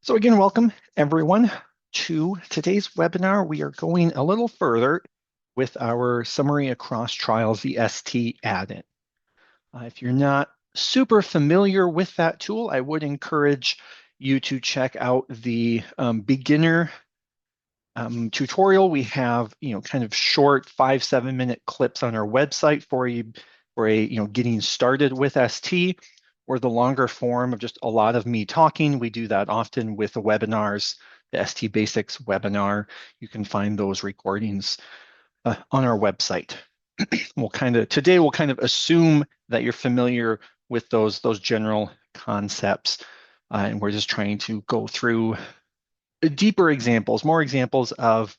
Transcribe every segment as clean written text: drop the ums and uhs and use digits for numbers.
So again, welcome everyone to today's webinar. We are going a little further with our Summary Across Trials, the ST add-in. If you're not super familiar with that tool, I would encourage you to check out the beginner tutorial. We have, kind of short 5-7 minute clips on our website for getting started with ST, or the longer form of just a lot of me talking. We do that often with the webinars, the ST Basics webinar. You can find those recordings on our website. Today we'll kind of assume that you're familiar with those general concepts, and we're just trying to go through deeper examples, more examples of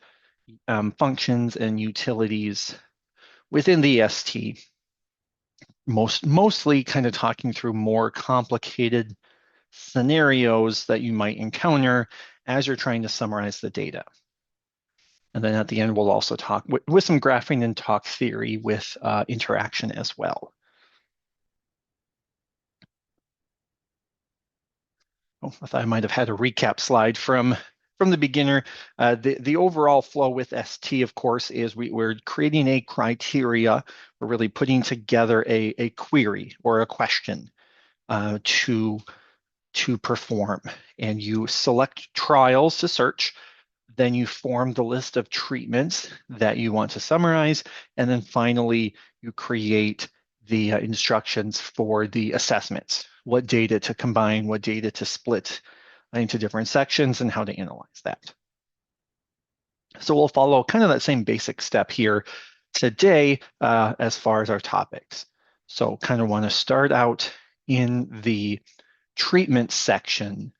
functions and utilities within the ST. Mostly kind of talking through more complicated scenarios that you might encounter as you're trying to summarize the data. And then at the end, we'll also talk with some graphing and talk theory with interaction as well. Oh, I thought I might have had a recap slide from the beginner. The overall flow with ST, of course, is we're creating a criteria. We're really putting together a query or a question to perform. And you select trials to search. Then you form the list of treatments that you want to summarize. And then finally, you create the instructions for the assessments, what data to combine, what data to split into different sections, and how to analyze that. So we'll follow kind of that same basic step here today as far as our topics. So kind of want to start out in the treatment section.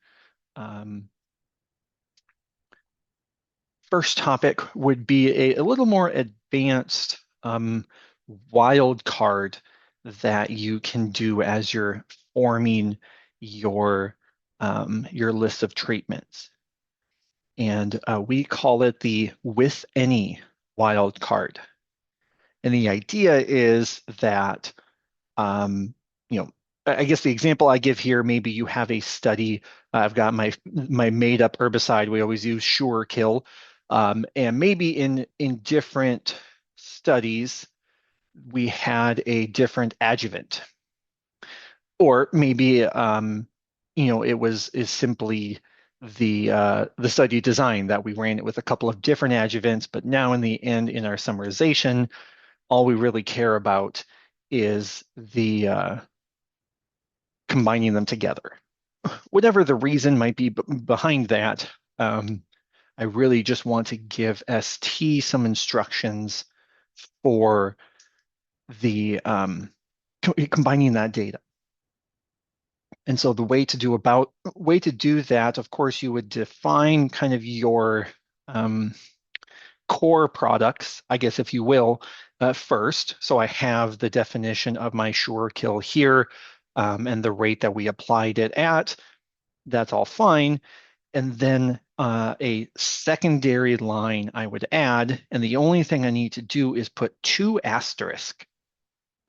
First topic would be a little more advanced wildcard that you can do as you're forming your list of treatments. And we call it the with any wildcard. And the idea is that, I guess the example I give here, maybe you have a study. I've got my made up herbicide. We always use sure kill. And maybe in different studies, we had a different adjuvant. Or maybe is simply the study design that we ran it with a couple of different adjuvants, but now in the end, in our summarization, all we really care about is the combining them together. Whatever the reason might be behind that, I really just want to give ST some instructions for the combining that data. And so the way to do that, of course, you would define kind of your core products, I guess, if you will, first. So I have the definition of my sure kill here and the rate that we applied it at. That's all fine. And then a secondary line I would add, and the only thing I need to do is put 2 asterisks,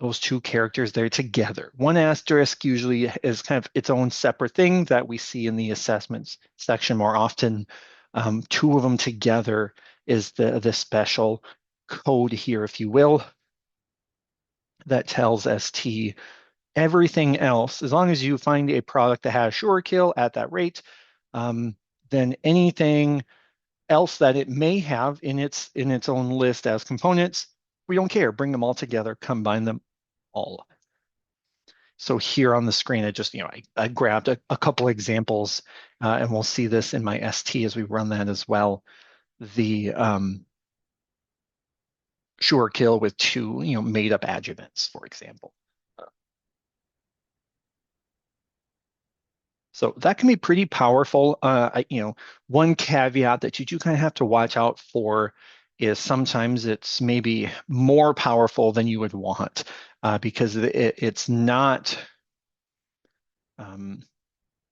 those 2 characters there together. 1 asterisk usually is kind of its own separate thing that we see in the assessments section more often. 2 of them together is the special code here, if you will, that tells ST everything else. As long as you find a product that has sure kill at that rate, then anything else that it may have in its own list as components, we don't care. Bring them all together, combine them all. So here on the screen, I just, I grabbed a couple examples, and we'll see this in my ST as we run that as well. The sure kill with 2, made up adjuvants, for example. So that can be pretty powerful. One caveat that you do kind of have to watch out for is sometimes it's maybe more powerful than you would want because it's not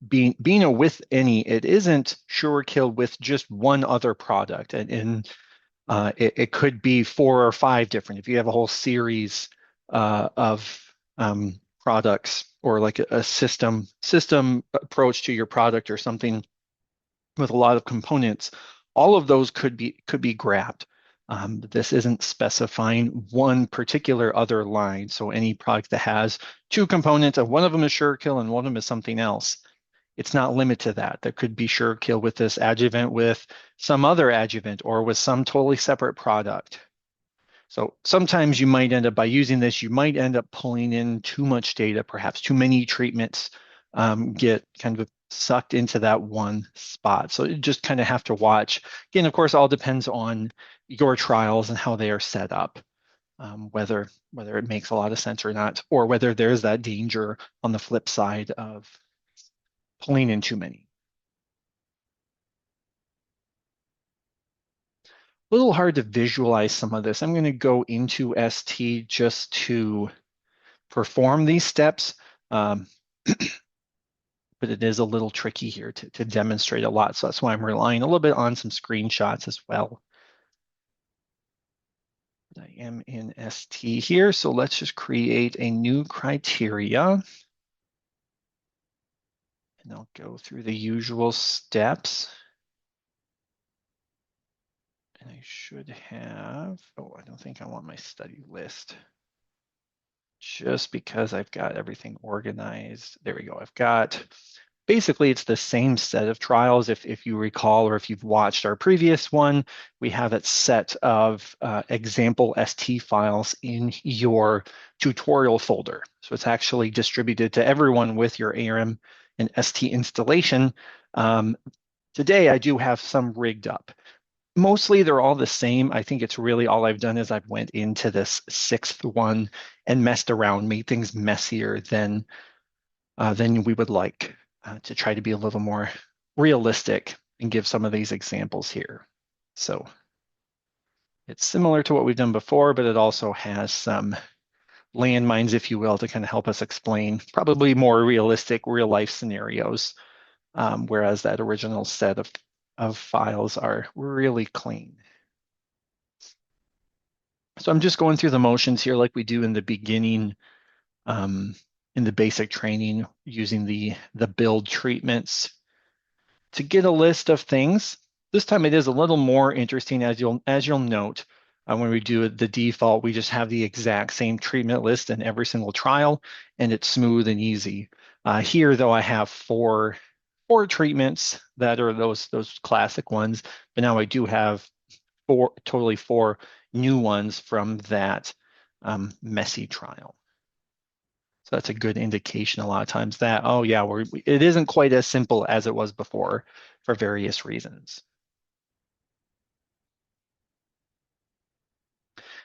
being a with any. It isn't sure kill with just one other product, and it could be 4 or 5 different. If you have a whole series of products, or like a system approach to your product or something, with a lot of components, all of those could be grabbed. This isn't specifying one particular other line. So any product that has two components, and one of them is SureKill and one of them is something else, it's not limited to that. There could be SureKill with this adjuvant with some other adjuvant or with some totally separate product. So sometimes you might end up, by using this, you might end up pulling in too much data, perhaps too many treatments get kind of sucked into that one spot. So you just kind of have to watch. Again, of course, all depends on your trials and how they are set up, whether it makes a lot of sense or not, or whether there's that danger on the flip side of pulling in too many. A little hard to visualize some of this. I'm going to go into ST just to perform these steps, but it is a little tricky here to demonstrate a lot. So that's why I'm relying a little bit on some screenshots as well. I am in ST here, so let's just create a new criteria. And I'll go through the usual steps. And I should have, oh, I don't think I want my study list. Just because I've got everything organized. There we go. I've got, basically it's the same set of trials. If you recall, or if you've watched our previous one, we have a set of example ST files in your tutorial folder. So it's actually distributed to everyone with your ARM and ST installation. Today I do have some rigged up. Mostly they're all the same. I think it's really all I've done is I've went into this sixth one and messed around, made things messier than we would like to try to be a little more realistic and give some of these examples here. So it's similar to what we've done before, but it also has some landmines, if you will, to kind of help us explain probably more realistic real life scenarios, whereas that original set of files are really clean. So I'm just going through the motions here like we do in the beginning, in the basic training, using the build treatments to get a list of things. This time it is a little more interesting, as you'll note. When we do the default, we just have the exact same treatment list in every single trial, and it's smooth and easy. Here, though, I have four treatments that are those classic ones, but now I do have four new ones from that messy trial. So that's a good indication a lot of times that, oh yeah, it isn't quite as simple as it was before for various reasons.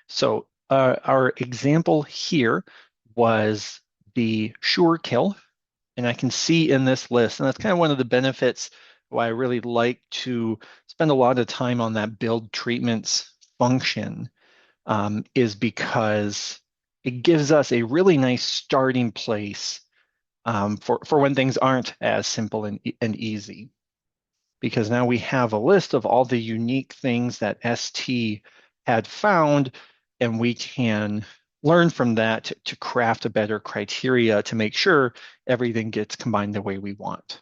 So our example here was the SureKill, and I can see in this list, and that's kind of one of the benefits why I really like to spend a lot of time on that build treatments function, is because it gives us a really nice starting place for when things aren't as simple and easy. Because now we have a list of all the unique things that ST had found, and we can learn from that to craft a better criteria to make sure everything gets combined the way we want.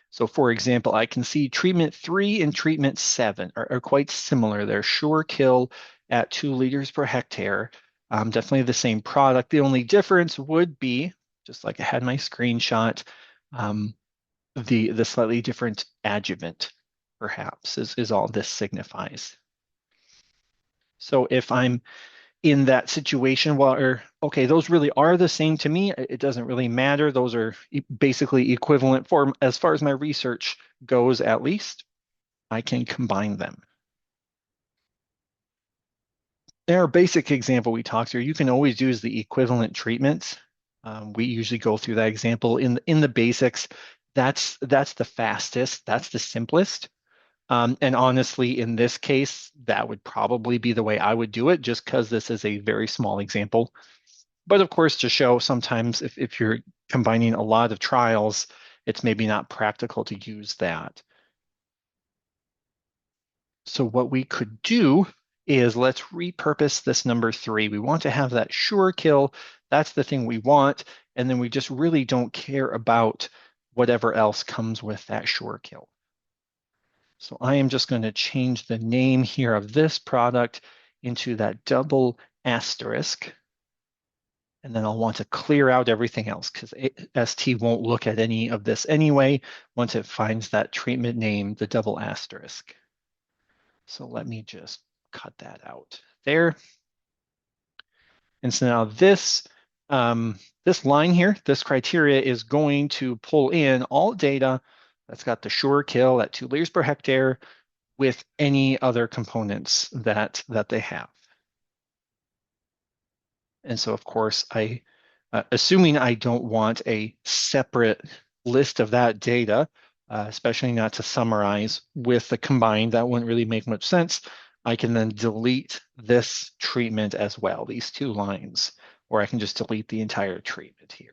So for example, I can see treatment 3 and treatment 7 are quite similar. They're SureKill at 2 liters per hectare. Definitely the same product. The only difference would be, just like I had my screenshot, the slightly different adjuvant, perhaps, is all this signifies. So if I'm in that situation, well, okay, those really are the same to me. It doesn't really matter. Those are basically equivalent for, as far as my research goes, at least. I can combine them. In our basic example we talked through, you can always use the equivalent treatments. We usually go through that example in the basics. That's the fastest. That's the simplest. And honestly, in this case, that would probably be the way I would do it, just because this is a very small example. But of course, to show sometimes if you're combining a lot of trials, it's maybe not practical to use that. So what we could do is let's repurpose this number 3. We want to have that SureKill. That's the thing we want. And then we just really don't care about whatever else comes with that sure kill. So I am just going to change the name here of this product into that double asterisk. And then I'll want to clear out everything else because ST won't look at any of this anyway once it finds that treatment name, the double asterisk. So let me just cut that out there. And so now this line here, this criteria is going to pull in all data that's got the sure kill at 2 liters per hectare with any other components that they have. And so, of course, assuming I don't want a separate list of that data, especially not to summarize with the combined, that wouldn't really make much sense. I can then delete this treatment as well, these 2 lines, or I can just delete the entire treatment here.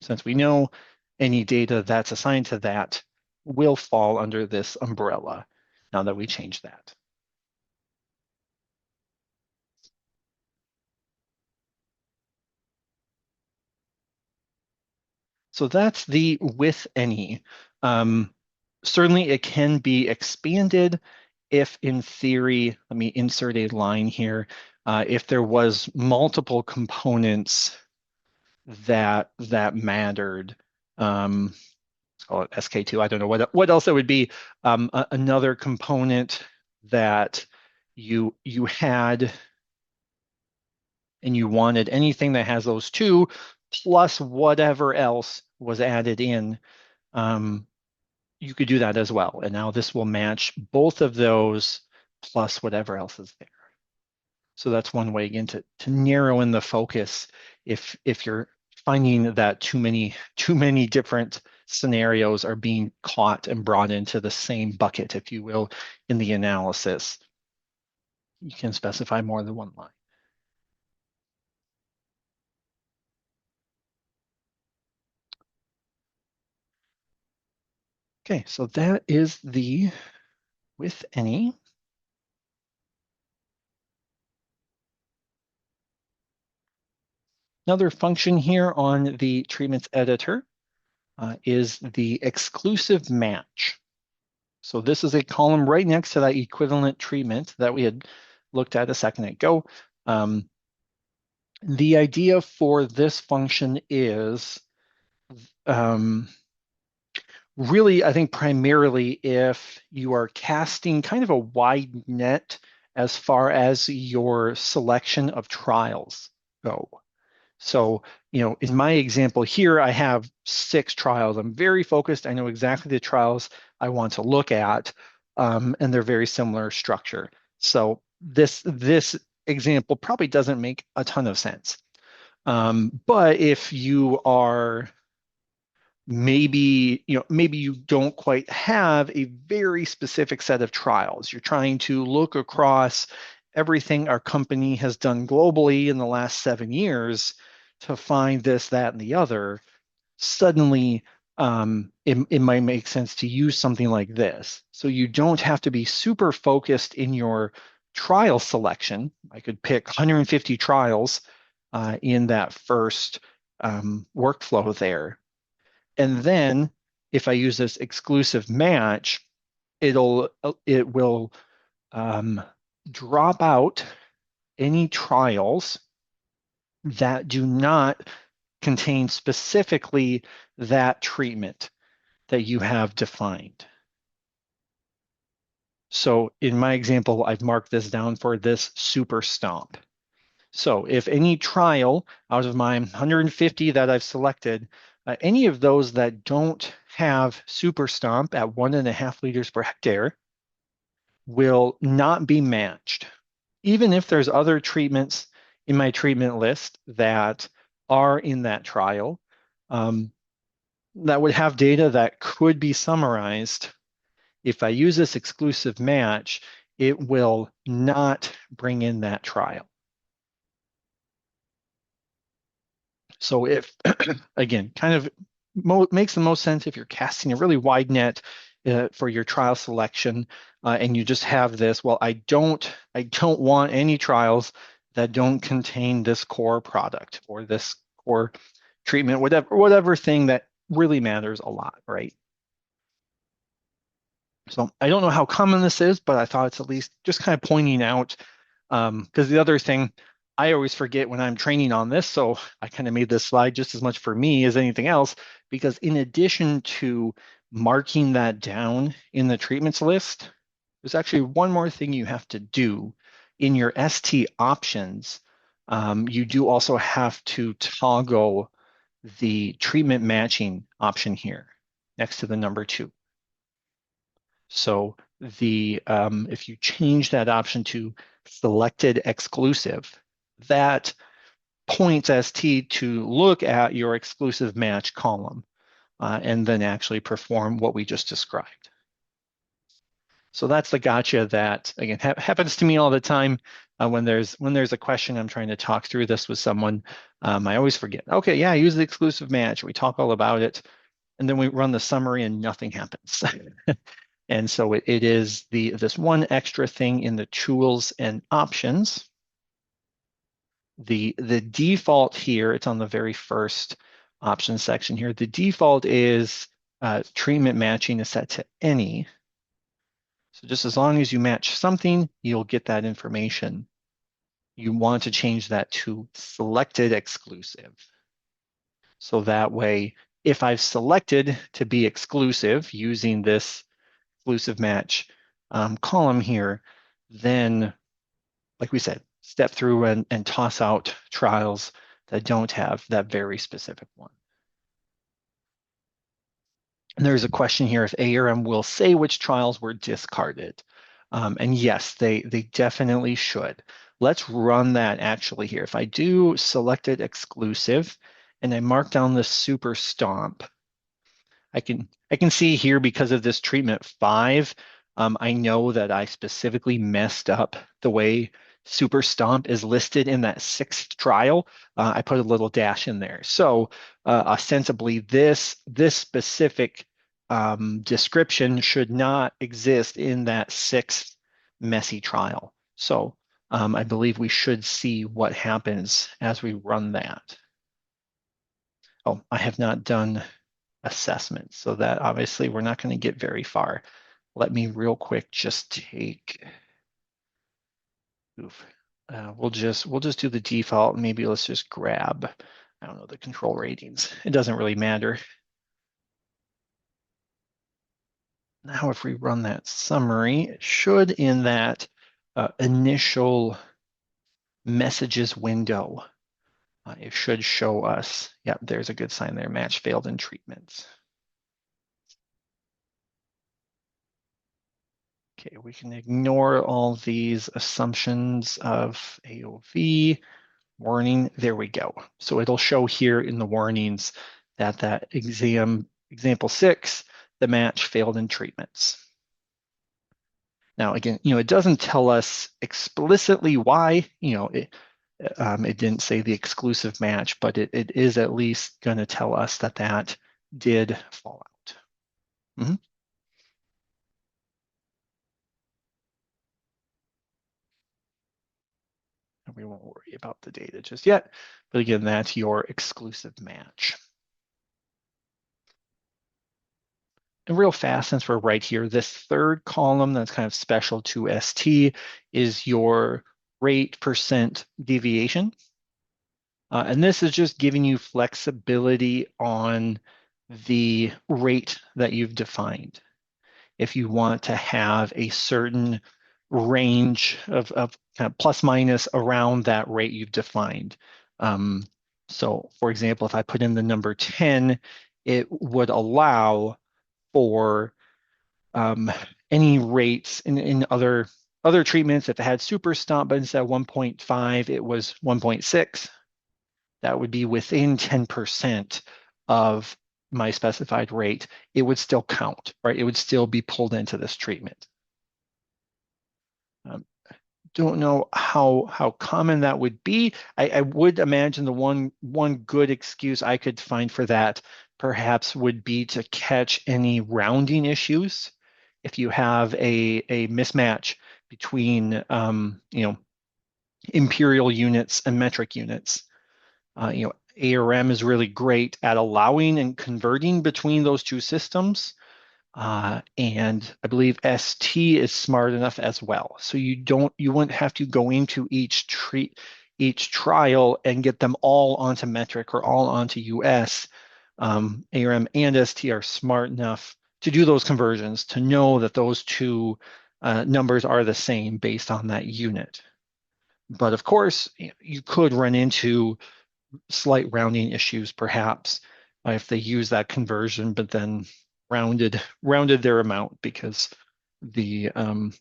Since we know any data that's assigned to that will fall under this umbrella now that we change that. So that's the with any. Certainly it can be expanded if in theory, let me insert a line here, if there was multiple components that mattered, let's call it SK2, I don't know what else it would be, another component that you had and you wanted anything that has those 2 plus whatever else was added in, you could do that as well. And now this will match both of those plus whatever else is there. So that's one way again to narrow in the focus if you're finding that too many different scenarios are being caught and brought into the same bucket, if you will, in the analysis. You can specify more than one line. Okay, so that is the with any. Another function here on the treatments editor is the exclusive match. So this is a column right next to that equivalent treatment that we had looked at a second ago. The idea for this function is really, I think primarily if you are casting kind of a wide net as far as your selection of trials go. So, in my example here, I have 6 trials. I'm very focused. I know exactly the trials I want to look at, and they're very similar structure. So this example probably doesn't make a ton of sense. But if you are maybe you don't quite have a very specific set of trials. You're trying to look across everything our company has done globally in the last 7 years to find this, that, and the other. Suddenly, it might make sense to use something like this. So you don't have to be super focused in your trial selection. I could pick 150 trials in that first workflow there. And then if I use this exclusive match, it will drop out any trials that do not contain specifically that treatment that you have defined. So in my example, I've marked this down for this super stomp. So if any trial out of my 150 that I've selected, any of those that don't have super stomp at 1.5 liters per hectare will not be matched. Even if there's other treatments in my treatment list that are in that trial, that would have data that could be summarized. If I use this exclusive match, it will not bring in that trial. So if, again, kind of makes the most sense if you're casting a really wide net for your trial selection and you just have this, well, I don't want any trials that don't contain this core product or this core treatment, whatever thing that really matters a lot, right? So I don't know how common this is, but I thought it's at least just kind of pointing out, because the other thing I always forget when I'm training on this, so I kind of made this slide just as much for me as anything else, because in addition to marking that down in the treatments list, there's actually one more thing you have to do in your ST options. You do also have to toggle the treatment matching option here next to the number 2. So if you change that option to selected exclusive, that points ST to look at your exclusive match column and then actually perform what we just described. So that's the gotcha that, again, happens to me all the time when there's a question I'm trying to talk through this with someone. I always forget, okay, yeah, use the exclusive match. We talk all about it, and then we run the summary and nothing happens. And so it is this one extra thing in the tools and options. The default here, it's on the very first option section here. The default is treatment matching is set to any. So just as long as you match something, you'll get that information. You want to change that to selected exclusive. So that way, if I've selected to be exclusive using this exclusive match column here, then, like we said, step through and toss out trials that don't have that very specific one. And there's a question here if ARM will say which trials were discarded. And yes, they definitely should. Let's run that actually here. If I do selected exclusive and I mark down the super stomp, I can see here because of this treatment 5, I know that I specifically messed up the way super stomp is listed in that 6th trial. I put a little dash in there. So ostensibly this specific description should not exist in that 6th messy trial. So I believe we should see what happens as we run that. Oh, I have not done assessment. So that obviously we're not going to get very far. Let me real quick just take, we'll just do the default. Maybe let's just grab, I don't know, the control ratings. It doesn't really matter. Now, if we run that summary, it should in that initial messages window, it should show us, yep, there's a good sign there, match failed in treatments. Okay, we can ignore all these assumptions of AOV, warning, there we go. So it'll show here in the warnings that example 6, the match failed in treatments. Now, again, it doesn't tell us explicitly why, it didn't say the exclusive match, but it is at least going to tell us that did fall out. Mm-hmm. We won't worry about the data just yet, but again, that's your exclusive match. And real fast, since we're right here, this 3rd column that's kind of special to ST is your rate % deviation. And this is just giving you flexibility on the rate that you've defined. If you want to have a certain range of kind of plus minus around that rate you've defined. So for example, if I put in the number 10, it would allow for any rates in other treatments. If it had super stomp, but instead of 1.5, it was 1.6, that would be within 10% of my specified rate. It would still count, right? It would still be pulled into this treatment. Don't know how common that would be. I would imagine the one good excuse I could find for that perhaps would be to catch any rounding issues. If you have a mismatch between imperial units and metric units, ARM is really great at allowing and converting between those two systems. And I believe ST is smart enough as well. So you wouldn't have to go into each trial and get them all onto metric or all onto US. ARM and ST are smart enough to do those conversions, to know that those two numbers are the same based on that unit. But of course, you could run into slight rounding issues, perhaps, if they use that conversion, but then rounded their amount, because the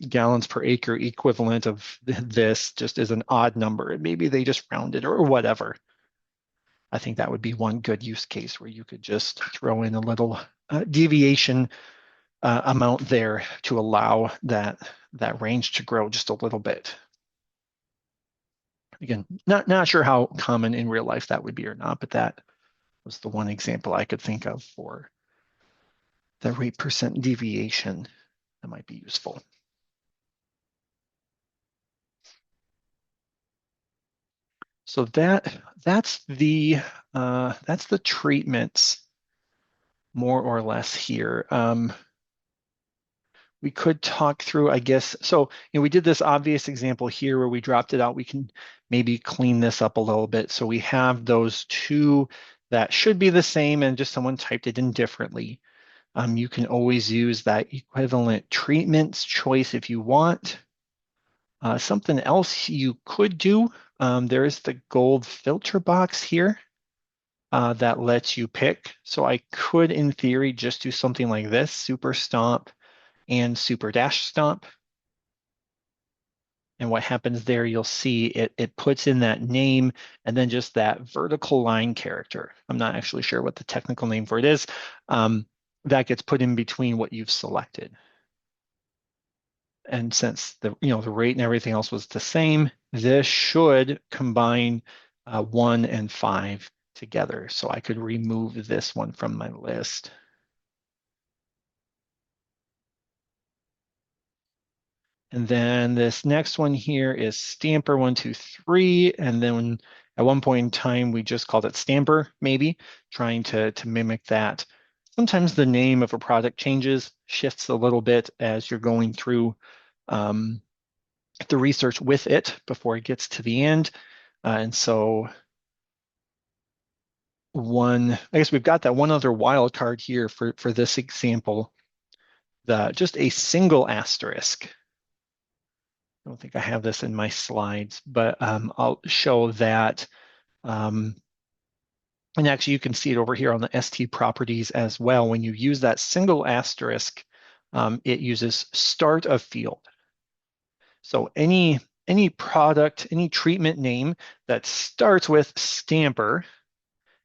gallons per acre equivalent of this just is an odd number. And maybe they just rounded or whatever. I think that would be one good use case where you could just throw in a little deviation amount there to allow that range to grow just a little bit. Again, not sure how common in real life that would be or not, but that was the one example I could think of for the rate percent deviation that might be useful. So that's the treatments more or less here. We could talk through, I guess. So we did this obvious example here where we dropped it out. We can maybe clean this up a little bit. So we have those two that should be the same, and just someone typed it in differently. You can always use that equivalent treatments choice if you want. Something else you could do, there is the gold filter box here that lets you pick. So I could, in theory, just do something like this, super stomp and super dash stomp. And what happens there, you'll see it puts in that name and then just that vertical line character. I'm not actually sure what the technical name for it is. That gets put in between what you've selected. And since the rate and everything else was the same, this should combine 1 and 5 together. So I could remove this one from my list. And then this next one here is Stamper 1, 2, 3. And then at one point in time, we just called it Stamper, maybe, trying to mimic that. Sometimes the name of a product changes, shifts a little bit as you're going through the research with it before it gets to the end. And so I guess we've got that one other wildcard here for this example, just a single asterisk. I don't think I have this in my slides, but I'll show that. And actually, you can see it over here on the ST properties as well. When you use that single asterisk, it uses start of field. So any product, any treatment name that starts with Stamper,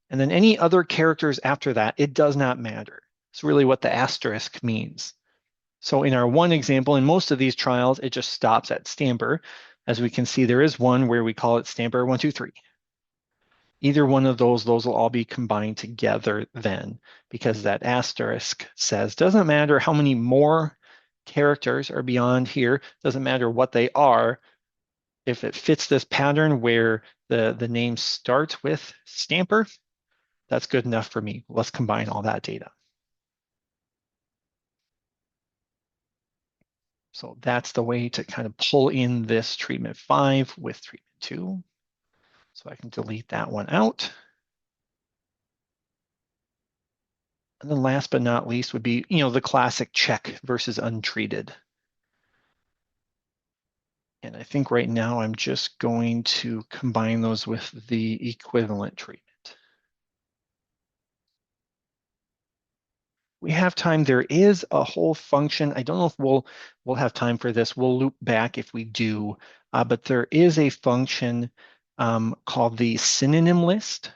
and then any other characters after that, it does not matter. It's really what the asterisk means. So in our one example, in most of these trials, it just stops at Stamper. As we can see, there is one where we call it Stamper 1, 2, 3. Either one of those will all be combined together then, because that asterisk says, doesn't matter how many more characters are beyond here, doesn't matter what they are. If it fits this pattern where the name starts with Stamper, that's good enough for me. Let's combine all that data. So that's the way to kind of pull in this treatment 5 with treatment 2. So I can delete that one out. And then last but not least would be, the classic check versus untreated. And I think right now I'm just going to combine those with the equivalent treatment. We have time. There is a whole function. I don't know if we'll have time for this. We'll loop back if we do, but there is a function called the synonym list.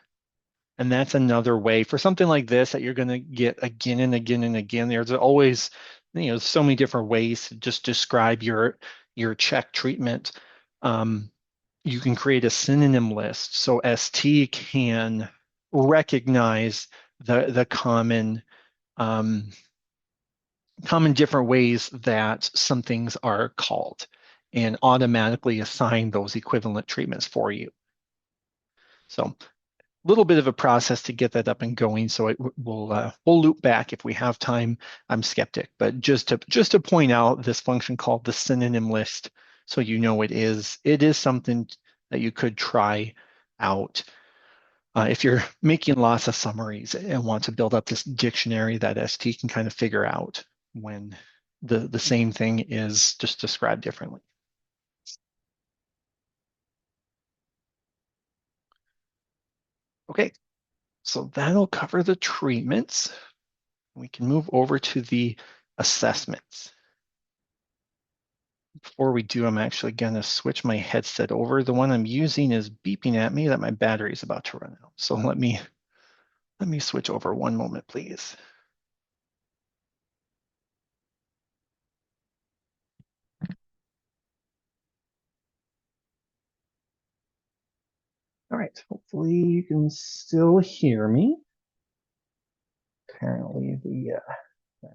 And that's another way for something like this that you're going to get again and again and again. There's always, so many different ways to just describe your check treatment. You can create a synonym list so ST can recognize the common different ways that some things are called and automatically assign those equivalent treatments for you. So little bit of a process to get that up and going. So we'll loop back if we have time. I'm skeptic, but just to point out this function called the synonym list, so you know it is something that you could try out. If you're making lots of summaries and want to build up this dictionary that ST can kind of figure out when the same thing is just described differently. Okay, so that'll cover the treatments. We can move over to the assessments. Before we do, I'm actually going to switch my headset over. The one I'm using is beeping at me that my battery is about to run out. So let me switch over one moment, please. All right, hopefully you can still hear me. Apparently the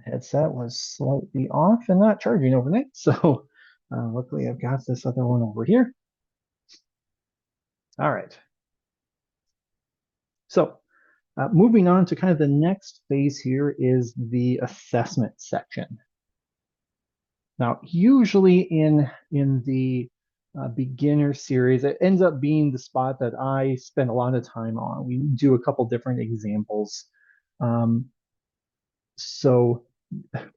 headset was slightly off and not charging overnight. So luckily I've got this other one over here. All right. So moving on to kind of the next phase here is the assessment section. Now, usually in the beginner series, it ends up being the spot that I spend a lot of time on. We do a couple different examples. So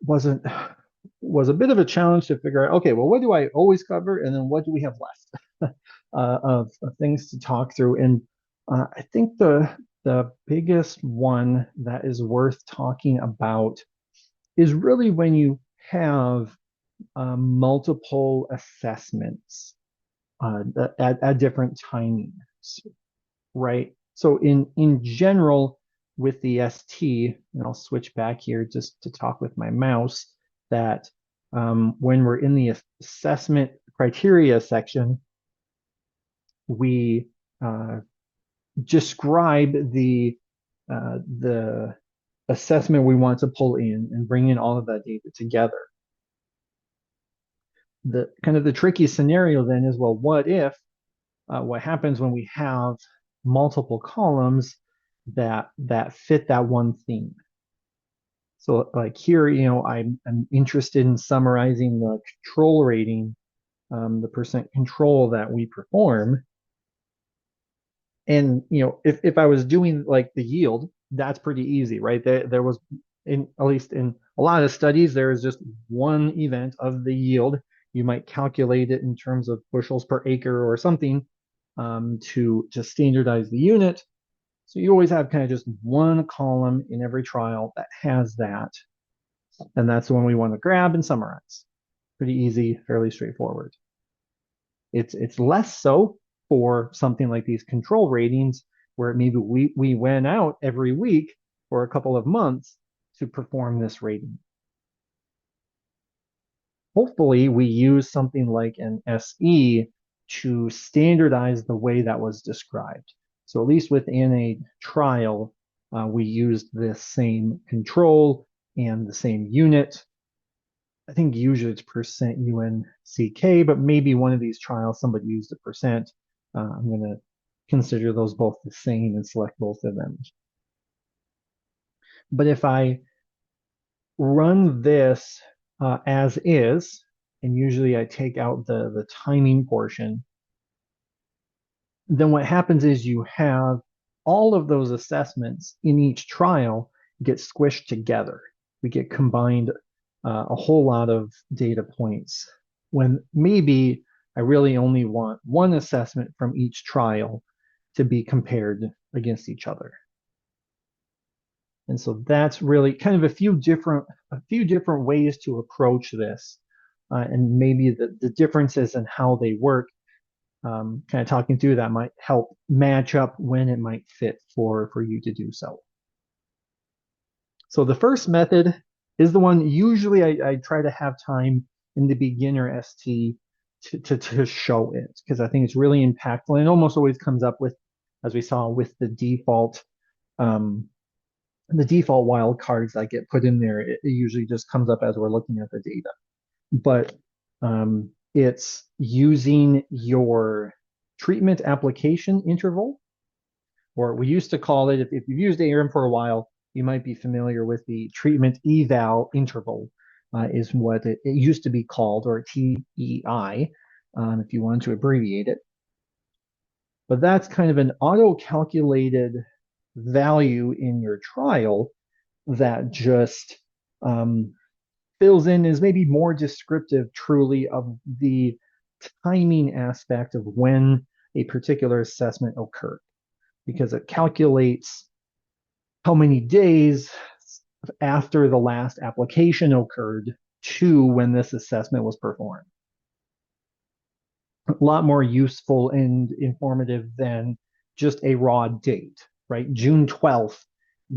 was a bit of a challenge to figure out, okay, well, what do I always cover? And then what do we have left of things to talk through? And I think the biggest one that is worth talking about is really when you have multiple assessments at different timings, right? So in general, with the ST, and I'll switch back here just to talk with my mouse, that when we're in the assessment criteria section, we describe the assessment we want to pull in and bring in all of that data together. The kind of the tricky scenario then is, well, what happens when we have multiple columns that fit that one theme? So like here, I'm interested in summarizing the control rating, the percent control that we perform. And if I was doing like the yield, that's pretty easy, right? There was, at least in a lot of studies, there is just one event of the yield. You might calculate it in terms of bushels per acre or something to standardize the unit. So you always have kind of just one column in every trial that has that. And that's the one we want to grab and summarize. Pretty easy, fairly straightforward. It's less so for something like these control ratings, where maybe we went out every week for a couple of months to perform this rating. Hopefully we use something like an SE to standardize the way that was described. So at least within a trial, we used this same control and the same unit. I think usually it's percent UNCK, but maybe one of these trials somebody used a percent. I'm going to consider those both the same and select both of them. But if I run this as is, and usually I take out the timing portion, then what happens is you have all of those assessments in each trial get squished together. We get combined a whole lot of data points when maybe I really only want one assessment from each trial to be compared against each other. And so that's really kind of a few different ways to approach this, and maybe the differences in how they work. Kind of talking through that might help match up when it might fit for you to do so. So the first method is the one usually I try to have time in the beginner ST to show it, because I think it's really impactful, and it almost always comes up with, as we saw, with the default wildcards that get put in there. It usually just comes up as we're looking at the data. But it's using your treatment application interval or we used to call it, if you've used ARM for a while, you might be familiar with the treatment eval interval, is what it used to be called, or TEI, if you want to abbreviate it. But that's kind of an auto-calculated value in your trial that just um, fills in, is maybe more descriptive truly of the timing aspect of when a particular assessment occurred, because it calculates how many days after the last application occurred to when this assessment was performed. A lot more useful and informative than just a raw date, right? June 12th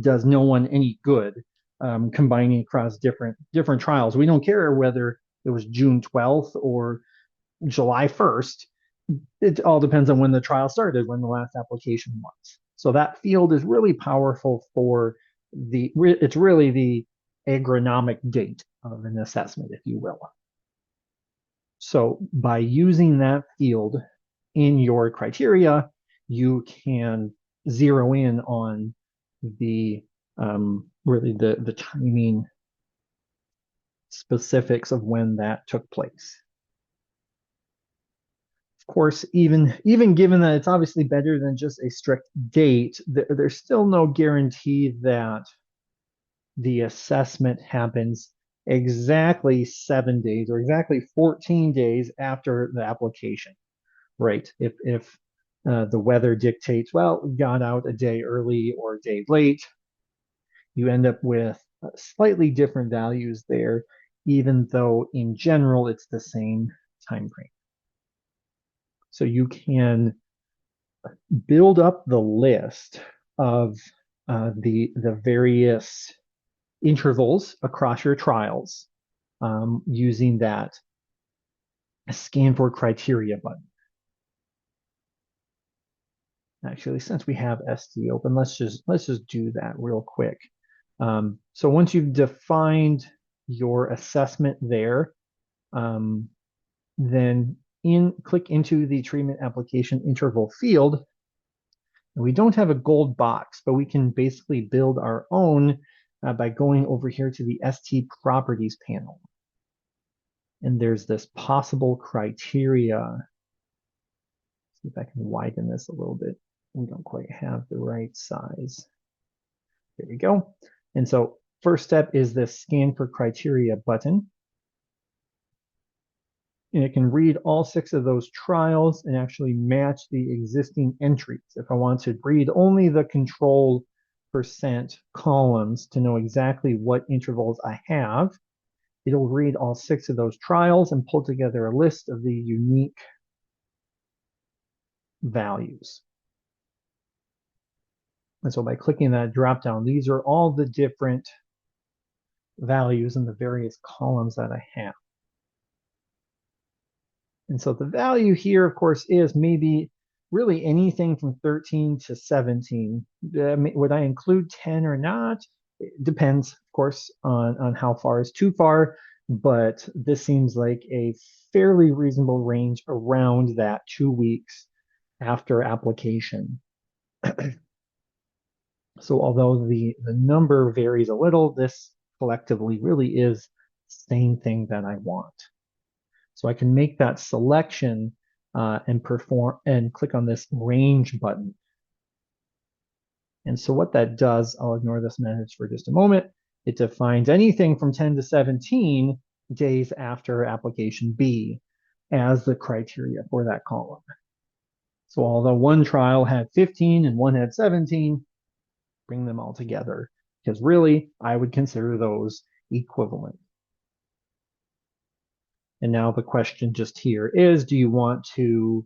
does no one any good, combining across different trials. We don't care whether it was June 12th or July 1st. It all depends on when the trial started, when the last application was. So that field is really powerful for it's really the agronomic date of an assessment, if you will. So by using that field in your criteria, you can zero in on the really the timing specifics of when that took place. Of course, even given that it's obviously better than just a strict date, there's still no guarantee that the assessment happens exactly 7 days or exactly 14 days after the application, right? If the weather dictates, well, we got out a day early or a day late, you end up with slightly different values there, even though in general it's the same time frame. So you can build up the list of the various intervals across your trials, using that scan for criteria button. Actually, since we have ST open, let's just do that real quick. So once you've defined your assessment there, then click into the treatment application interval field. And we don't have a gold box, but we can basically build our own by going over here to the ST properties panel. And there's this possible criteria. See if I can widen this a little bit. We don't quite have the right size. There we go. And so first step is this scan for criteria button. And it can read all 6 of those trials and actually match the existing entries. If I want to read only the control % columns to know exactly what intervals I have, it'll read all 6 of those trials and pull together a list of the unique values. And so by clicking that drop down, these are all the different values in the various columns that I have. And so the value here, of course, is maybe really anything from 13 to 17. Would I include 10 or not? It depends, of course, on how far is too far, but this seems like a fairly reasonable range around that 2 weeks after application. So although the number varies a little, this collectively really is the same thing that I want. So I can make that selection and click on this range button. And so what that does, I'll ignore this message for just a moment. It defines anything from 10 to 17 days after application B as the criteria for that column. So although one trial had 15 and one had 17, bring them all together, because really I would consider those equivalent. And now the question just here is, do you want to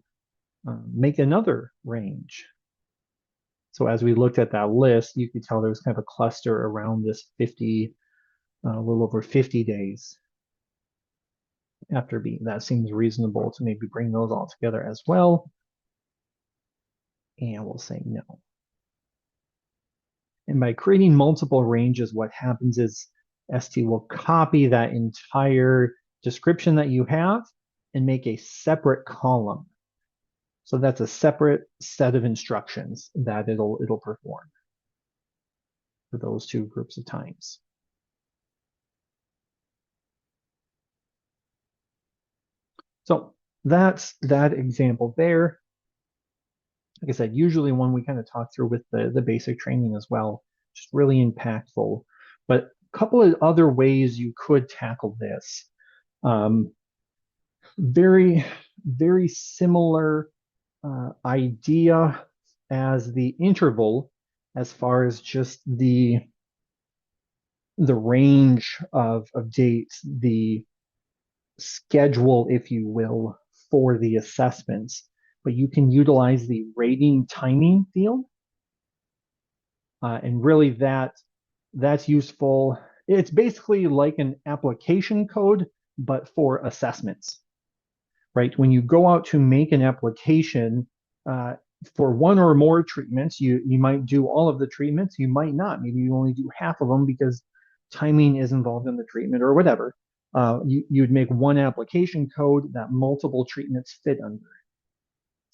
make another range? So as we looked at that list, you could tell there was kind of a cluster around this 50, a little over 50 days after B. That seems reasonable to maybe bring those all together as well. And we'll say no. And by creating multiple ranges, what happens is ST will copy that entire description that you have and make a separate column. So that's a separate set of instructions that it'll perform for those two groups of times. So that's that example there. Like I said, usually one we kind of talk through with the basic training as well, just really impactful. But a couple of other ways you could tackle this. Very, very similar idea as the interval as far as just the range of dates, the schedule, if you will, for the assessments. But you can utilize the rating timing field. And really that's useful. It's basically like an application code, but for assessments, right? When you go out to make an application for one or more treatments, you might do all of the treatments, you might not. Maybe you only do half of them because timing is involved in the treatment or whatever. You'd make one application code that multiple treatments fit under.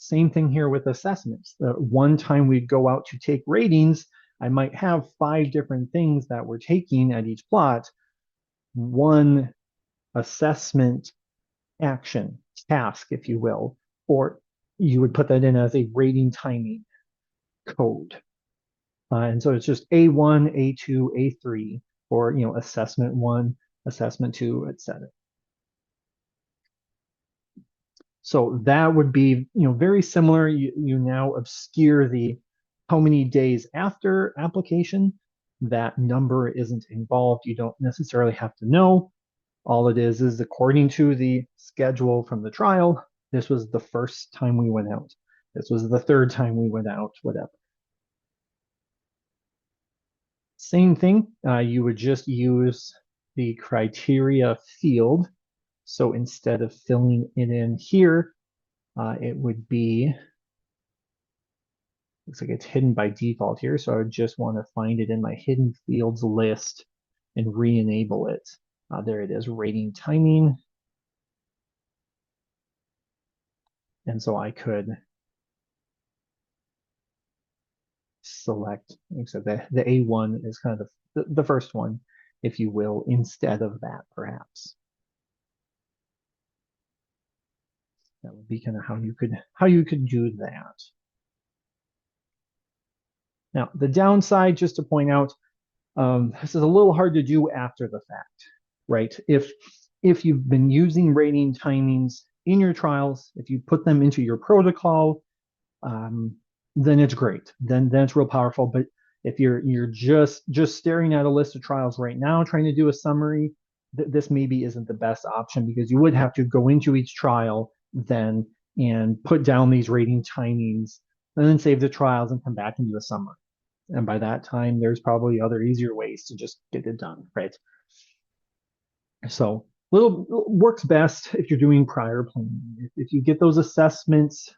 Same thing here with assessments. One time we'd go out to take ratings, I might have 5 different things that we're taking at each plot. One assessment action, task, if you will, or you would put that in as a rating timing code. And so it's just A1, A2, A3, or assessment 1, assessment 2, etc. So that would be very similar. You now obscure the how many days after application. That number isn't involved. You don't necessarily have to know. All it is according to the schedule from the trial, this was the first time we went out. This was the third time we went out, whatever. Same thing, you would just use the criteria field. So instead of filling it in here, it would be, looks like it's hidden by default here. So I would just want to find it in my hidden fields list and re-enable it. There it is, rating timing. And so I could select, so the A1 is kind of the first one, if you will, instead of that, perhaps. That would be kind of how you could do that. Now, the downside, just to point out, this is a little hard to do after the fact, right? If you've been using rating timings in your trials, if you put them into your protocol, then it's great. Then it's real powerful. But if you're just staring at a list of trials right now, trying to do a summary, this maybe isn't the best option because you would have to go into each trial then and put down these rating timings and then save the trials and come back and do a summary. And by that time, there's probably other easier ways to just get it done, right? So little works best if you're doing prior planning. If you get those assessments,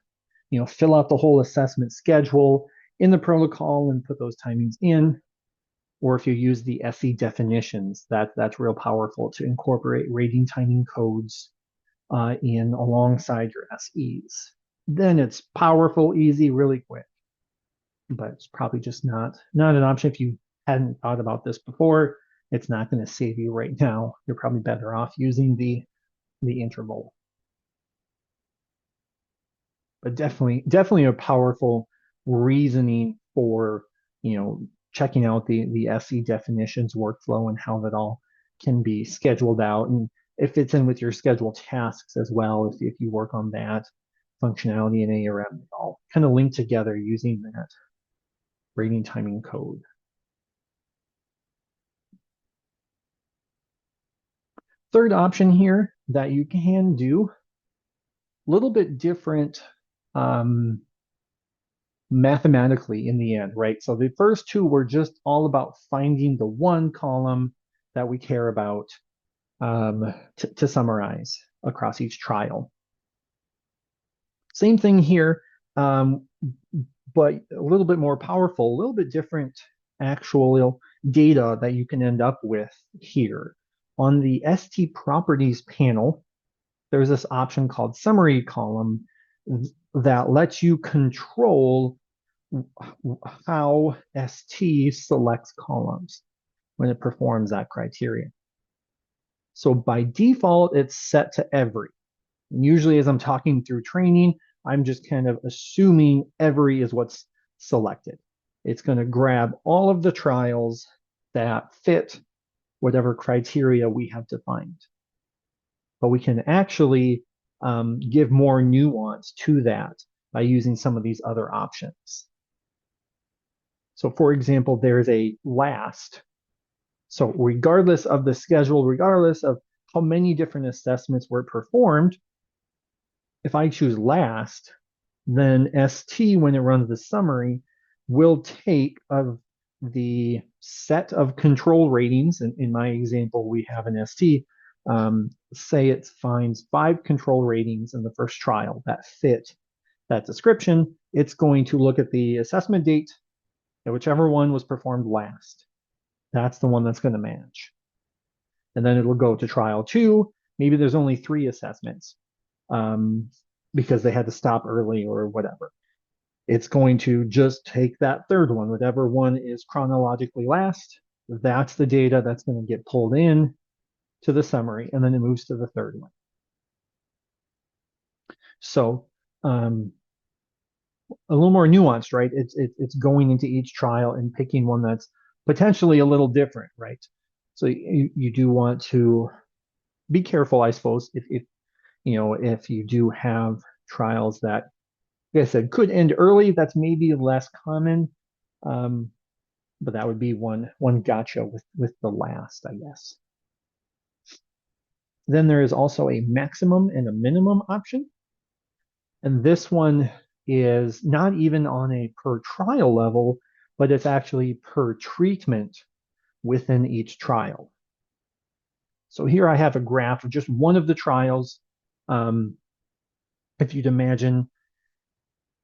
fill out the whole assessment schedule in the protocol and put those timings in. Or if you use the SE definitions, that's real powerful to incorporate rating timing codes in alongside your SEs. Then it's powerful, easy, really quick. But it's probably just not an option if you hadn't thought about this before. It's not going to save you right now. You're probably better off using the interval. But definitely a powerful reasoning for checking out the SE definitions workflow and how that all can be scheduled out, and it fits in with your scheduled tasks as well. If you work on that functionality in ARM, all kind of linked together using that rating timing code. Third option here that you can do, a little bit different mathematically in the end, right? So the first two were just all about finding the one column that we care about to summarize across each trial. Same thing here, but a little bit more powerful, a little bit different actual data that you can end up with here. On the ST properties panel, there's this option called summary column that lets you control how ST selects columns when it performs that criteria. So by default, it's set to every. And usually as I'm talking through training, I'm just kind of assuming every is what's selected. It's going to grab all of the trials that fit whatever criteria we have defined. But we can actually give more nuance to that by using some of these other options. So for example, there's a last. So regardless of the schedule, regardless of how many different assessments were performed, if I choose last, then ST, when it runs the summary, will take of the set of control ratings. And in my example, we have an ST. Say it finds 5 control ratings in the first trial that fit that description. It's going to look at the assessment date, and whichever one was performed last. That's the one that's going to match. And then it'll go to trial 2. Maybe there's only 3 assessments because they had to stop early or whatever. It's going to just take that third one, whatever one is chronologically last. That's the data that's going to get pulled in to the summary, and then it moves to the third one. So a little more nuanced, right? It's going into each trial and picking one that's potentially a little different, right? So you do want to be careful, I suppose, if you do have trials that, like I said, could end early. That's maybe less common, but that would be one gotcha with the last, I guess. Then there is also a maximum and a minimum option, and this one is not even on a per trial level, but it's actually per treatment within each trial. So here I have a graph of just one of the trials. If you'd imagine,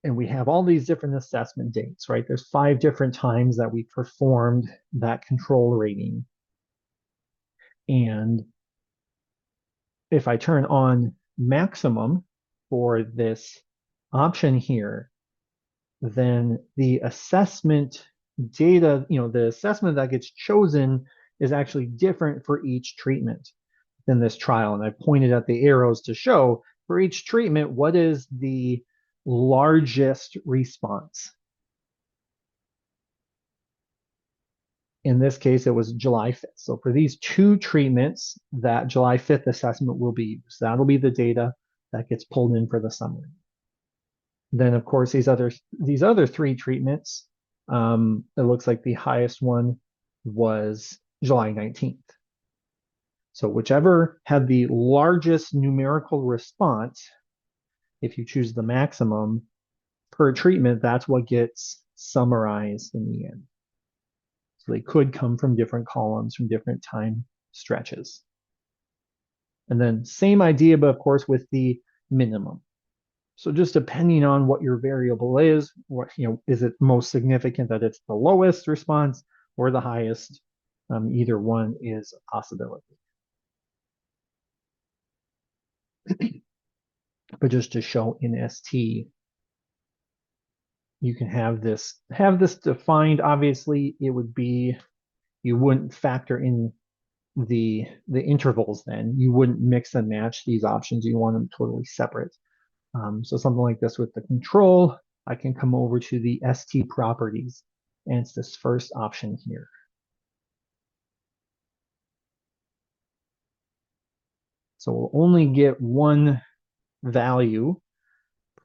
and we have all these different assessment dates, right? There's 5 different times that we performed that control rating. And if I turn on maximum for this option here, then the assessment data, the assessment that gets chosen is actually different for each treatment than this trial. And I pointed at the arrows to show for each treatment, what is the largest response? In this case, it was July 5th. So for these 2 treatments, that July 5th assessment will be used. That'll be the data that gets pulled in for the summary. Then, of course, these other 3 treatments, it looks like the highest one was July 19th. So whichever had the largest numerical response, if you choose the maximum per treatment, that's what gets summarized in the end. So they could come from different columns, from different time stretches. And then same idea, but of course with the minimum. So just depending on what your variable is, is it most significant that it's the lowest response or the highest? Either one is a possibility. But just to show in ST, you can have this defined. Obviously, it would be, you wouldn't factor in the intervals then. You wouldn't mix and match these options. You want them totally separate. So something like this with the control, I can come over to the ST properties, and it's this first option here. So we'll only get one value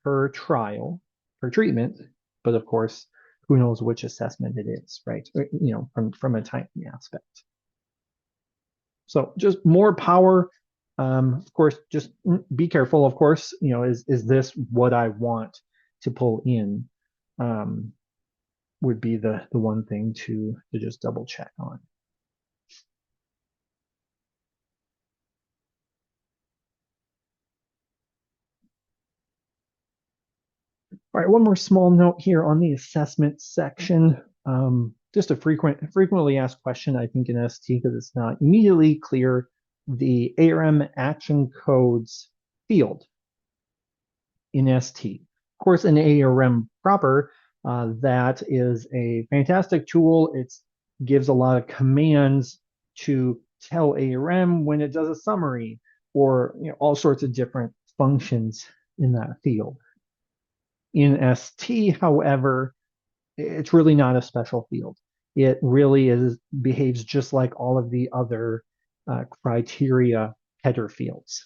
per trial, per treatment, but of course, who knows which assessment it is, right? From a timing aspect. So just more power. Of course, just be careful. Of course, is this what I want to pull in? Would be the one thing to just double check on. All right, one more small note here on the assessment section. Just a frequently asked question, I think, in ST, because it's not immediately clear, the ARM action codes field. in ST. Of course, in ARM proper, that is a fantastic tool. It gives a lot of commands to tell ARM when it does a summary or all sorts of different functions in that field. In ST, however, it's really not a special field. It really behaves just like all of the other criteria header fields.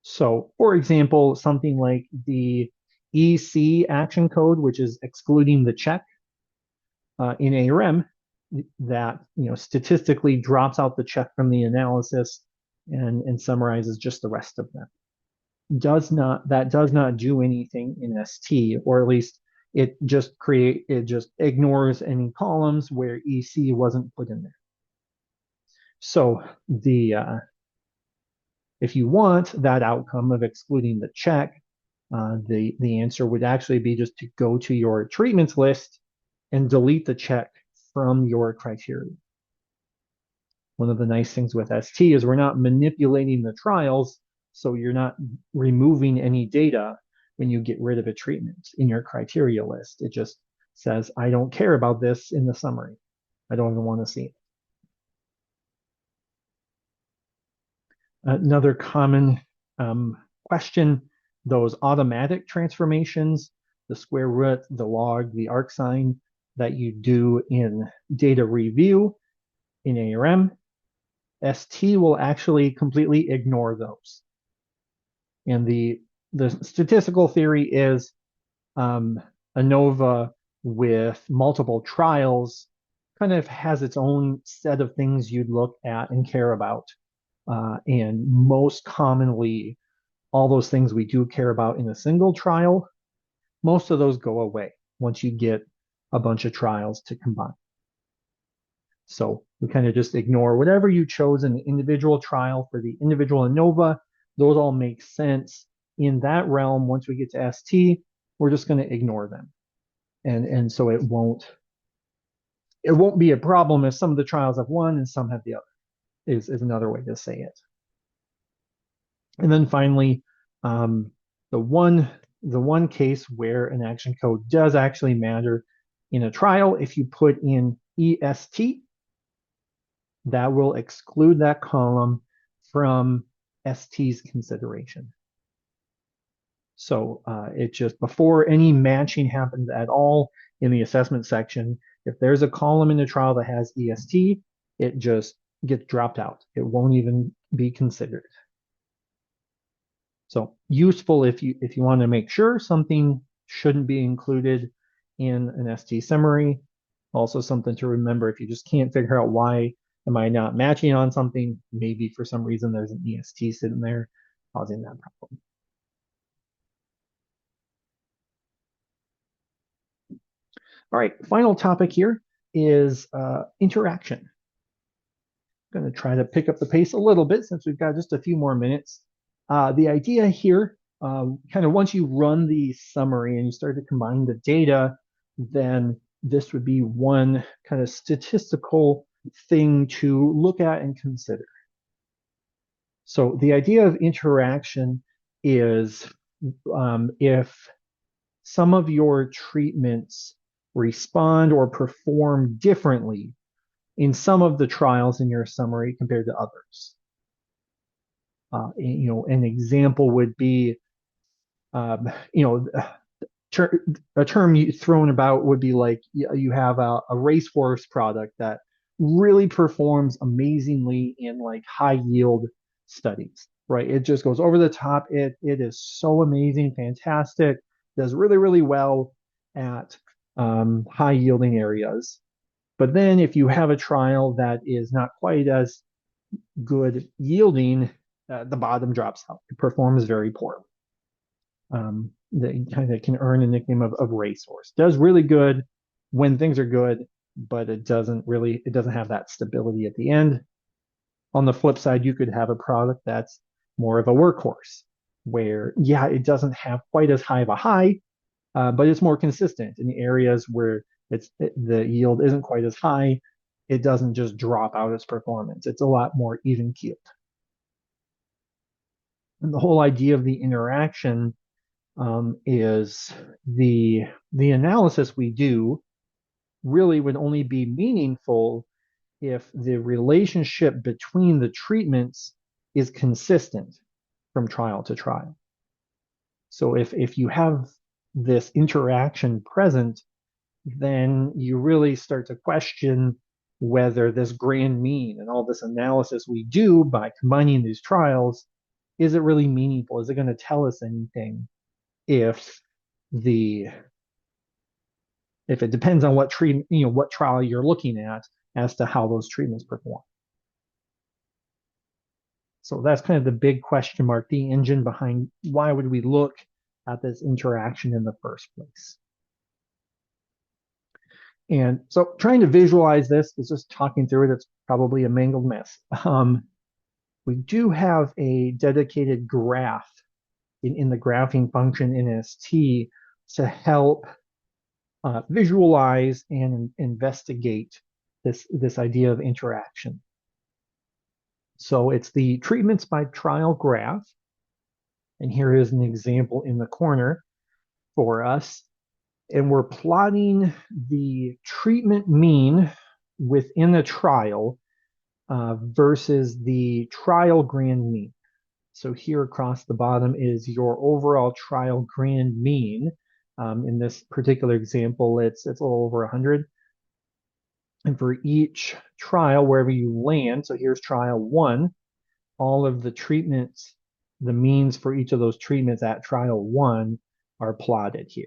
So, for example, something like the EC action code, which is excluding the check in ARM, that statistically drops out the check from the analysis and summarizes just the rest of them. That does not do anything in ST, or at least it just ignores any columns where EC wasn't put in there. So if you want that outcome of excluding the check, the answer would actually be just to go to your treatments list and delete the check from your criteria. One of the nice things with ST is we're not manipulating the trials, so you're not removing any data when you get rid of a treatment in your criteria list. It just says, I don't care about this in the summary. I don't even want to see it. Another common question, those automatic transformations, the square root, the log, the arcsign that you do in data review in ARM, ST will actually completely ignore those. And the statistical theory is ANOVA with multiple trials kind of has its own set of things you'd look at and care about. And most commonly, all those things we do care about in a single trial, most of those go away once you get a bunch of trials to combine. So we kind of just ignore whatever you chose in the individual trial for the individual ANOVA. Those all make sense. In that realm, once we get to ST, we're just going to ignore them. And so it won't be a problem if some of the trials have one and some have the other, is another way to say it. And then finally, the one case where an action code does actually matter in a trial, if you put in EST, that will exclude that column from ST's consideration. So it just, before any matching happens at all in the assessment section, if there's a column in the trial that has EST, it just gets dropped out. It won't even be considered. So useful if you want to make sure something shouldn't be included in an ST summary. Also something to remember if you just can't figure out why am I not matching on something, maybe for some reason there's an EST sitting there causing that problem. All right, final topic here is interaction. I'm going to try to pick up the pace a little bit since we've got just a few more minutes. The idea here, kind of once you run the summary and you start to combine the data, then this would be one kind of statistical thing to look at and consider. So the idea of interaction is if some of your treatments respond or perform differently in some of the trials in your summary compared to others. An example would be, a term thrown about would be like you have a racehorse product that really performs amazingly in like high yield studies, right? It just goes over the top. It is so amazing, fantastic, does really, really well at high yielding areas. But then if you have a trial that is not quite as good yielding, the bottom drops out. It performs very poorly. That kind of can earn a nickname of racehorse. Does really good when things are good, but it doesn't have that stability at the end. On the flip side, you could have a product that's more of a workhorse, where it doesn't have quite as high of a high, but it's more consistent in the areas where the yield isn't quite as high. It doesn't just drop out its performance. It's a lot more even keeled. And the whole idea of the interaction is the analysis we do really would only be meaningful if the relationship between the treatments is consistent from trial to trial. So if you have this interaction present, then you really start to question whether this grand mean and all this analysis we do by combining these trials, is it really meaningful? Is it going to tell us anything if it depends on what treatment, what trial you're looking at as to how those treatments perform? So that's kind of the big question mark, the engine behind why would we look at this interaction in the first place. And so trying to visualize this is just talking through it. It's probably a mangled mess. We do have a dedicated graph in the graphing function in ST to help visualize and investigate this idea of interaction. So it's the treatments by trial graph. And here is an example in the corner for us. And we're plotting the treatment mean within a trial versus the trial grand mean. So here across the bottom is your overall trial grand mean. In this particular example, it's a little over 100. And for each trial, wherever you land, so here's trial 1, all of the treatments, the means for each of those treatments at trial 1 are plotted here.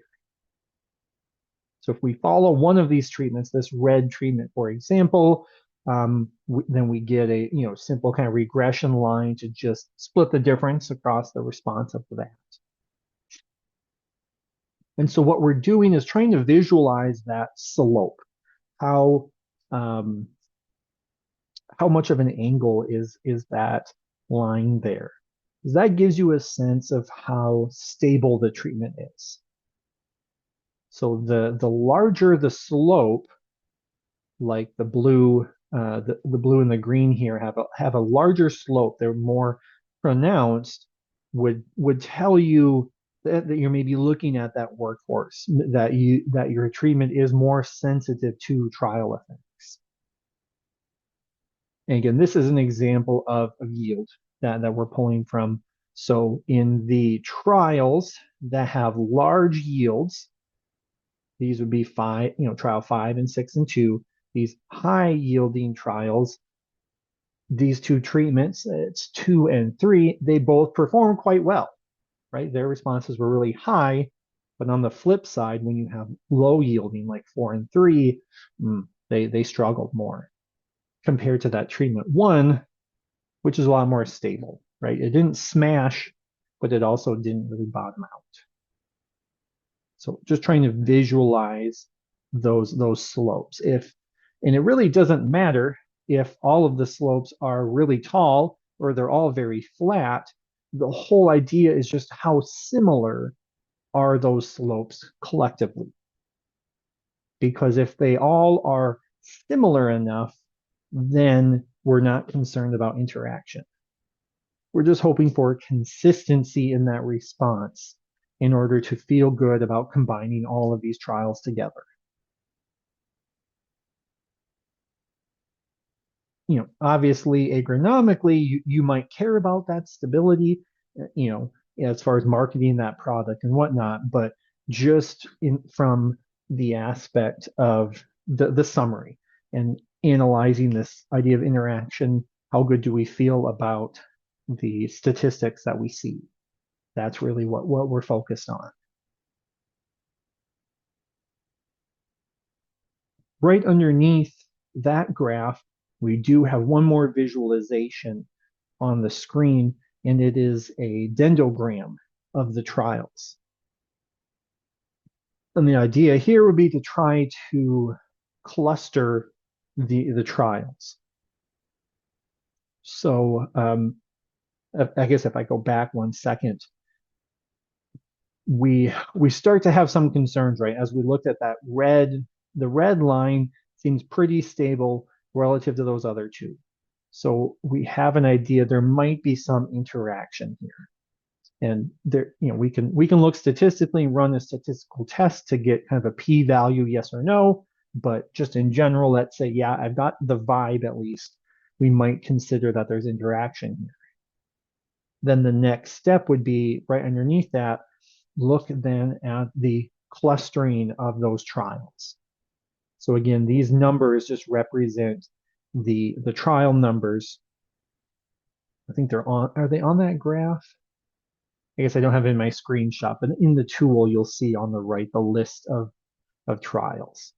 So if we follow one of these treatments, this red treatment, for example, then we get a simple kind of regression line to just split the difference across the response of that. And so what we're doing is trying to visualize that slope. How much of an angle is that line there? Because that gives you a sense of how stable the treatment is. So the larger the slope, like the blue, the blue and the green here have a larger slope, they're more pronounced, would tell you that you're maybe looking at that workhorse, that your treatment is more sensitive to trial effects. And again, this is an example of yield that we're pulling from. So in the trials that have large yields, these would be trial 5 and 6 and 2. These high yielding trials, these two treatments, it's 2 and 3, they both perform quite well, right? Their responses were really high, but on the flip side, when you have low yielding like 4 and 3, they struggled more compared to that treatment 1, which is a lot more stable, right? It didn't smash, but it also didn't really bottom out. So just trying to visualize those slopes. And it really doesn't matter if all of the slopes are really tall or they're all very flat. The whole idea is just how similar are those slopes collectively. Because if they all are similar enough, then we're not concerned about interaction. We're just hoping for consistency in that response in order to feel good about combining all of these trials together. Obviously, agronomically, you might care about that stability, as far as marketing that product and whatnot, but just from the aspect of the summary and analyzing this idea of interaction, how good do we feel about the statistics that we see? That's really what we're focused on. Right underneath that graph, we do have one more visualization on the screen, and it is a dendrogram of the trials. And the idea here would be to try to cluster the trials. So I guess if I go back 1 second, we start to have some concerns, right? As we looked at that the red line seems pretty stable relative to those other two. So we have an idea there might be some interaction here. And there, we can look statistically and run a statistical test to get kind of a p-value, yes or no. But just in general, let's say, yeah, I've got the vibe at least. We might consider that there's interaction here. Then the next step would be right underneath that, look then at the clustering of those trials. So again, these numbers just represent the trial numbers. I think are they on that graph? I guess I don't have it in my screenshot, but in the tool, you'll see on the right the list of trials.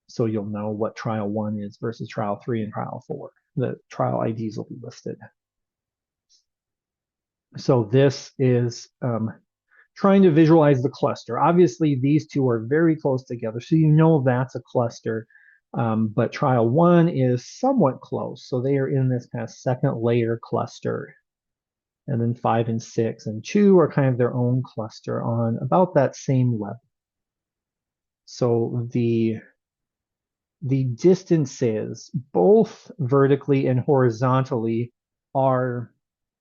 So you'll know what trial 1 is versus trial 3 and trial 4. The trial IDs will be listed. So this is trying to visualize the cluster. Obviously, these two are very close together, so you know that's a cluster. But trial 1 is somewhat close, so they are in this kind of second layer cluster. And then 5 and 6 and 2 are kind of their own cluster on about that same level. So the distances, both vertically and horizontally, are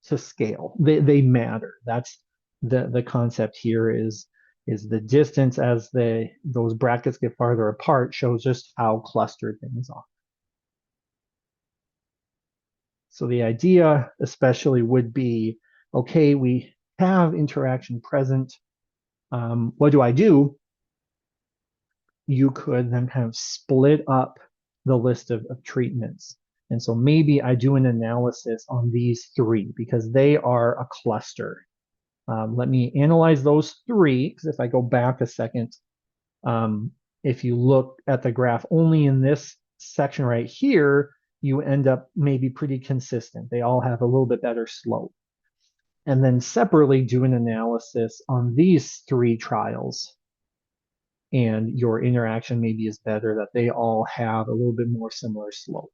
to scale. They matter. That's the concept here is the distance as those brackets get farther apart shows just how clustered things are. So the idea especially would be, okay, we have interaction present. What do I do? You could then kind of split up the list of treatments. And so maybe I do an analysis on these 3 because they are a cluster. Let me analyze those 3, because if I go back a second, if you look at the graph only in this section right here, you end up maybe pretty consistent. They all have a little bit better slope. And then separately do an analysis on these 3 trials. And your interaction maybe is better, that they all have a little bit more similar slope.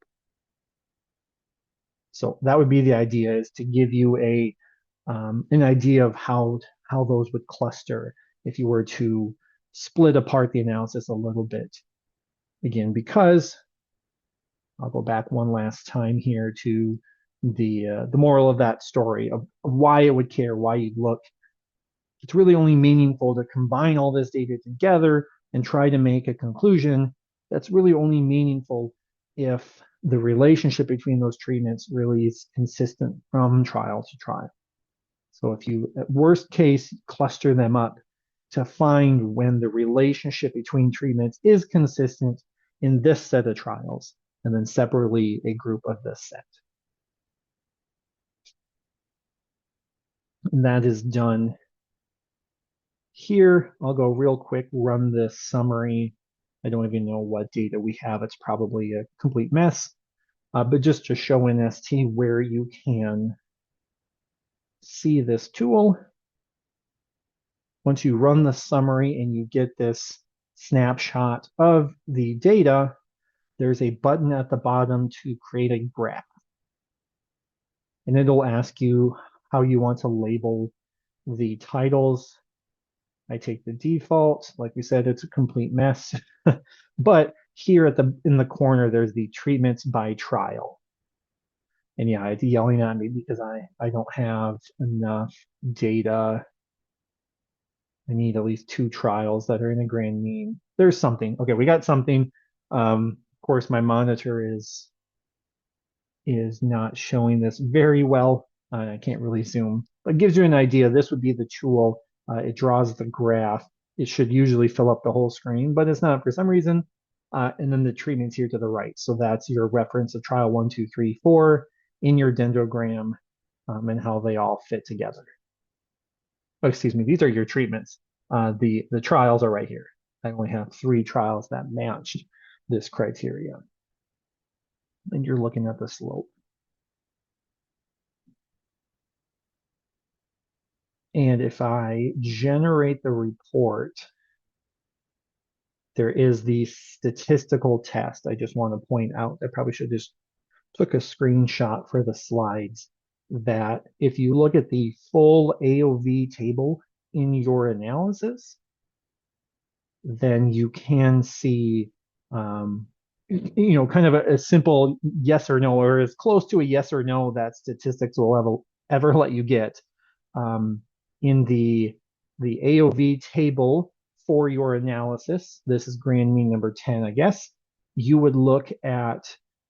So that would be the idea, is to give you an idea of how those would cluster if you were to split apart the analysis a little bit. Again, because I'll go back one last time here to the moral of that story of why it would care, why you'd look. It's really only meaningful to combine all this data together and try to make a conclusion. That's really only meaningful if the relationship between those treatments really is consistent from trial to trial. So if you, at worst case, cluster them up to find when the relationship between treatments is consistent in this set of trials, and then separately a group of this set. And that is done here. I'll go real quick, run this summary. I don't even know what data we have. It's probably a complete mess. But just to show in ST where you can see this tool. Once you run the summary and you get this snapshot of the data, there's a button at the bottom to create a graph. And it'll ask you how you want to label the titles. I take the default. Like we said, it's a complete mess. But here in the corner, there's the treatments by trial. And yeah, it's yelling at me because I don't have enough data. I need at least 2 trials that are in a grand mean. There's something. Okay, we got something. Of course, my monitor is not showing this very well. I can't really zoom, but it gives you an idea. This would be the tool. It draws the graph. It should usually fill up the whole screen, but it's not for some reason. And then the treatments here to the right. So that's your reference of trial 1, 2, 3, 4 in your dendrogram, and how they all fit together. Oh, excuse me, these are your treatments. The trials are right here. I only have 3 trials that matched this criteria. And you're looking at the slope. And if I generate the report, there is the statistical test. I just want to point out, I probably should just took a screenshot for the slides, that if you look at the full AOV table in your analysis, then you can see, kind of a simple yes or no, or as close to a yes or no that statistics will ever let you get. in the AOV table for your analysis, this is grand mean number 10, I guess, you would look at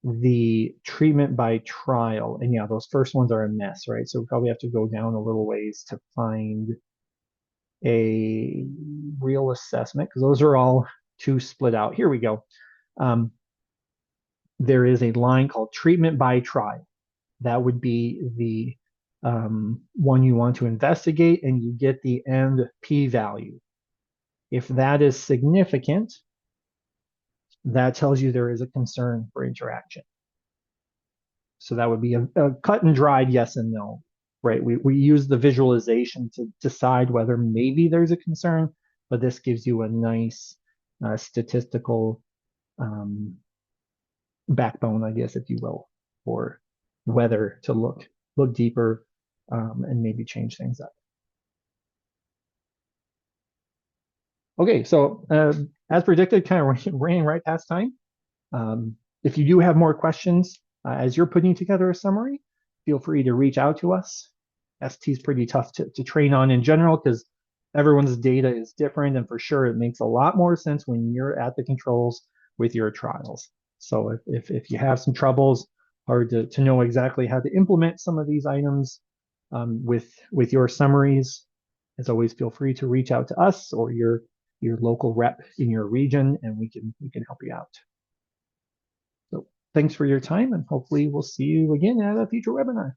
the treatment by trial. And yeah, those first ones are a mess, right? So we probably have to go down a little ways to find a real assessment, because those are all two split out. Here we go. There is a line called treatment by trial. That would be the one you want to investigate, and you get the end p-value. If that is significant, that tells you there is a concern for interaction. So that would be a cut and dried yes and no, right? We use the visualization to decide whether maybe there's a concern, but this gives you a nice statistical backbone, I guess, if you will, for whether to look deeper and maybe change things up. Okay, so as predicted, kind of ran right past time. If you do have more questions as you're putting together a summary, feel free to reach out to us. ST is pretty tough to train on in general because everyone's data is different, and for sure it makes a lot more sense when you're at the controls with your trials. So if you have some troubles, hard to know exactly how to implement some of these items with your summaries, as always, feel free to reach out to us or your local rep in your region, and we can help you out. So thanks for your time, and hopefully we'll see you again at a future webinar.